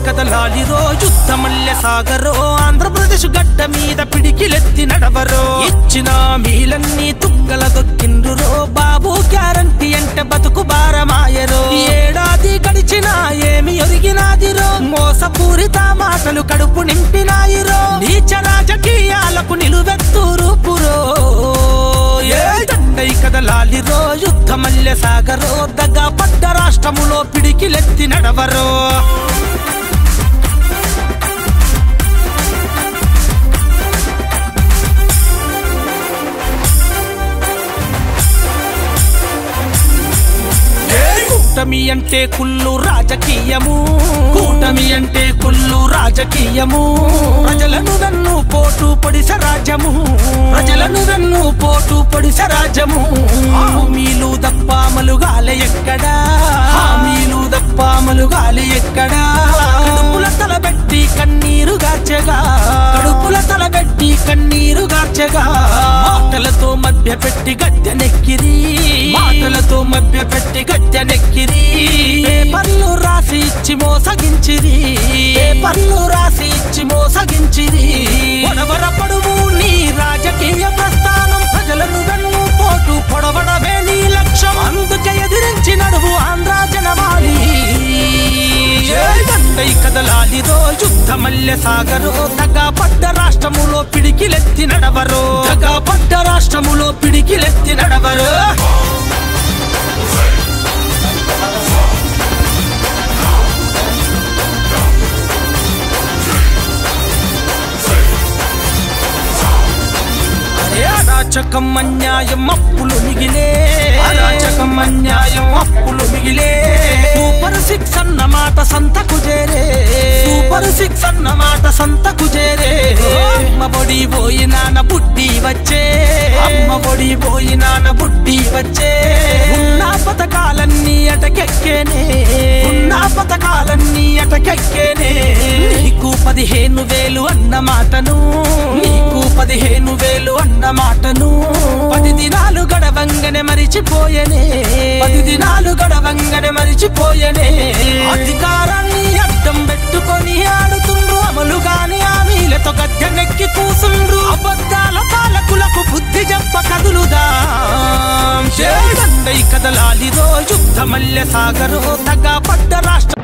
కదలాలిరో యుద్ధ మల్లె సాగరో ఆంధ్రప్రదేశ్ గడ్డ మీద పిడికిలెత్తి నడవరో ఇచ్చిన మీలన్నీ తుక్కల దొక్కిండ్రురో బాబు గ్యారంటీ అంటే బతుకు భారమాయరో ఏడాది గడిచినా ఏమి ఒరిగినాదిరో మోసపూరిత మాటలు కడుపు నింపినాయిరో నీచ రాజకీయాలకు నిలువెత్తు రూపురో దండై కదలాలిరో యుద్ధ మల్లె సాగరో దగా పడ్డ రాష్ట్రములో పిడికిలెత్తి నడవరో కూటమి అంటే కుళ్ళు రాజకీయము కూటమి అంటే కుళ్ళు రాజకీయము ప్రజలను వెన్ను పోటు పొడిస రాజ్యము ప్రజలను వెన్ను పోటు పొడిస రాజ్యము హామీలు దప్పామలుగాలే ఎక్కడా హామీలు దప్పామలుగాలే ఎక్కడా కడుపుల తలబెట్టి కన్నీరు గార్చగా కడుపుల తలబెట్టి కన్నీరు గార్చగా మాటలతో మధ్య పెట్టి గద్దెనెక్కిరి మాటలతో మధ్య పెట్టి గద్దెనెక్కిరి పేపర్లు రాసి ఇచ్చి మోసగించిరి పేపర్లు రాసి ఇచ్చి మోసగించిరి పొడవర పడువు నీ రాజకీయ ప్రస్థానం ప్రజలను వెన్ను పోటు పొడవడమే నీ లక్ష్యం అందుకే ఎదిరించి నడువు ఆంధ్ర జనవాళి దండై కదలాలిరో యుద్ధ మల్లె సాగరో దగా పడ్డ రాష్ట్రములో పిడికిలెత్తి నడవరో దగా పడ్డ రాష్ట్రములో పిడికిలెత్తి నడవరో అరాచకం అన్యాయం అప్పులు మిగిలే అరాచకం అన్యాయం అప్పులు మిగిలే సూపర్ 6 అన్న మాట సంతకు చేరే సూపర్ 6 అన్న మాట సంతకు చేరే అమ్మ బొడి పోయి నాన్న బుడ్డి వచ్చే అమ్మ బొడి పోయి నాన్న బుడ్డి వచ్చే ఉన్న పథకాలన్నీ అటకెక్కేనే ఉన్న పథకాలన్నీ అటకెక్కేనే నీకు 15,000 అన్న మాటను నీకు 15,000 అన్న మాటను 10 దినాలు గడవంగనే మరిచిపోయనే 10 దినాలు గడవంగనే మరిచిపోయనే అధికారాన్ని అడ్డం పెట్టుకొని ఆడుతుండ్రు అమలుగాని హామీలతో గద్దెనెక్కి కూసుండ్రు అబద్ధాల పాలకులకు బుద్ధి చెప్ప కదులుదాం దండై కదలాలిరో యుద్ధ మల్లె సాగరో దగా పడ్డ రాష్ట్ర